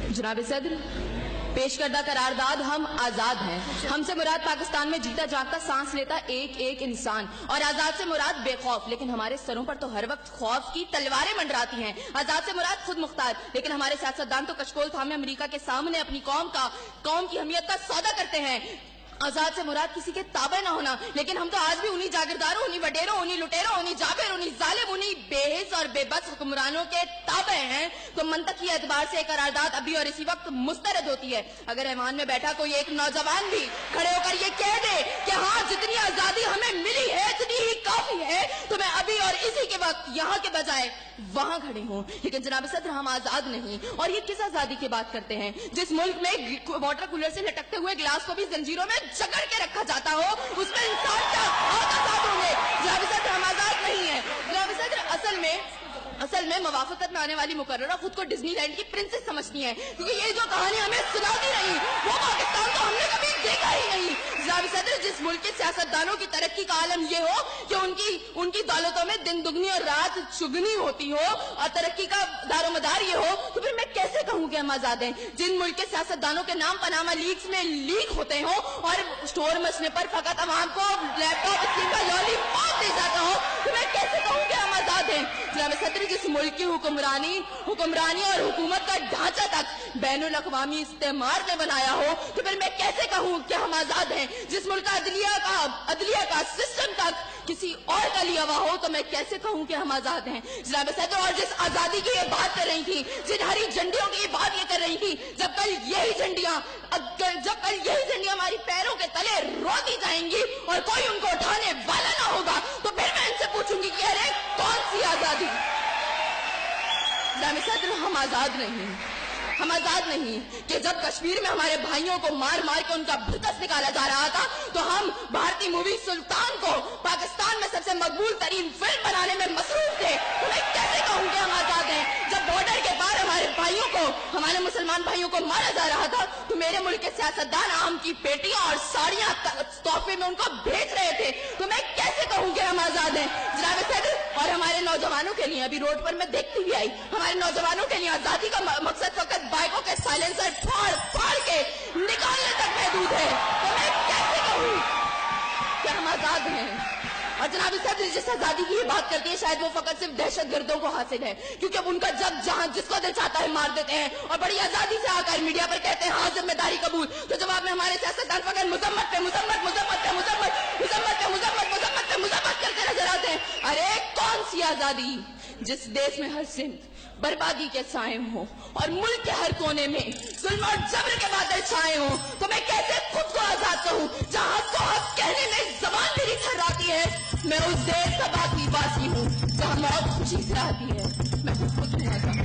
जनाब सदर, पेश करदा करारदाद हम आजाद हैं। हमसे मुराद पाकिस्तान में जीता जागता सांस लेता एक एक इंसान, और आजाद से मुराद बेखौफ, लेकिन हमारे सरों पर तो हर वक्त खौफ की तलवारें मंडराती हैं। आजाद से मुराद खुद मुख्तार, लेकिन हमारे सियासतदान तो कशकोल थामे अमेरिका के सामने अपनी कौम की अहमियत का सौदा करते हैं। आजाद से मुराद किसी के ताबे ना होना, लेकिन हम तो आज भी उन्हीं जागीरदारों, उन्हीं वडेरों, उन्हीं लुटेरों, उन्हीं जाबिर, उन्हीं जालिम, उन्हीं बेहिस और बेबस हुक्मरानों के ताबे हैं। तो मंतकी एतबार से करारदाद अभी और इसी वक्त मुस्तरद होती है। अगर ऐवान में बैठा कोई एक नौजवान भी खड़े होकर ये कह दे कि हाँ, जितनी आजादी हमें मिली है इतनी ही काफी है, तो मैं अभी और इसी के वक्त यहाँ के बजाय वहां खड़े हूँ। लेकिन जनाब सदर, हम आजाद नहीं। और ये किस आजादी की बात करते हैं जिस मुल्क में वाटर कूलर से लटकते हुए गिलास को भी जंजीरों में जकड़ के रखा जाता हो, उसमें इंसान क्या आजाद होंगे? जनाब सदर, हम आजाद नहीं है। जनाब सदर, असल में मवाफकत में आने वाली मुकर्ररा खुद को डिज्नीलैंड की प्रिंसेस समझती है, क्योंकि ये जो कहानी हमें सुनाती रही वो पाकिस्तान तो हमने कभी देखा ही नहीं। जनाब सदर, जिस मुल्क के सियासतदानों की तरक्की का आलम ये हो कि उनकी दौलतों में दिन दुगनी और रात चुगनी होती हो और तरक्की का दारोमदार ये हो, तो फिर मैं कैसे कहूँ कि हम आजाद हैं? जिन मुल्क के सियासतदानों के नाम पनामा लीक्स में लीक होते हो और स्टोर मचने पर फकत अवाम को लैपटॉप स्क्रीन का लॉलीपॉप दे जाता हो, तो मैं कैसे कहूँ कि हम आजाद हैं? जनाब सदर, जिस मुल्क की हुक्मरानी और हुकूमत का ढांचा तक बैनुल अक़वामी इस्तेमार ने बनाया हो, तो फिर मैं कैसे कहूँ कि हम आजाद हैं? जिस मुल्क का अदलिया का सिस्टम तक किसी और का लिया हुआ हो, तो मैं कैसे कहूँ कि हम आजाद हैं? जनाब सदर, और जिस आजादी की ये बात कर रही थी, जिन हरी झंडियों की ये बात ये कर रही थी, जब कल यही झंडियां हमारी पैरों के तले रोती जाएंगी और कोई उनको उठाने वाला ना होगा, तो फिर मैं इनसे पूछूंगी कि अरे कौन सी आजादी? जनाब सदर, हम आजाद नहीं कि जब कश्मीर में हमारे भाइयों को मार मार के उनका भुतस निकाला जा रहा था, तो हम भारतीय मूवी सुल्तान को पाकिस्तान में सबसे मकबूल तरीन फिल्म बनाने में मसरूफ थे। तो मैं कैसे कहूँ कि हम आजाद हैं? जब बॉर्डर के पार हमारे मुसलमान भाइयों को मारा जा रहा था, तो मेरे मुल्क के सियासतदान आम की पेटियां और साड़ियां तोहफे में उनको भेज रहे थे। तो मैं कैसे कहूँ कि हम आजाद हैं? जनाब सदर, और हमारे नौजवानों के लिए, अभी रोड पर मैं देखती भी आई, हमारे नौजवानों के लिए आजादी का मकसद फकत बाइकों के साइलेंसर फाड़ के निकालने तक महदूद है। तो मैं कैसे कहूँ कि हम आजाद हैं? और जनाब सदर, जिस आजादी की ये बात करती है, शायद वो फकत सिर्फ दहशतगर्दों को हासिल है, क्योंकि उनका जब जहां जिसको दिल चाहता है मार देते हैं और बड़ी आजादी से आकर मीडिया पर कहते हैं हाँ जिम्मेदारी कबूल। तो जवाब में हमारे सियासतदान फकत मुजम्मत करके नजर आते हैं। अरे कौन सी आजादी जिस देश में हर सिमत बर्बादी के साए हो और मुल्क के हर कोने में जुल्म और जबर के बादल छाए हो? तो मैं कैसे खुद को आजाद कहूँ जहाँ हक को हक कहने में जबान मेरी थर्राती है? मैं उस देश का बासी हूँ जहाँ मौत खुशी से आती है। मैं खुद को आजाद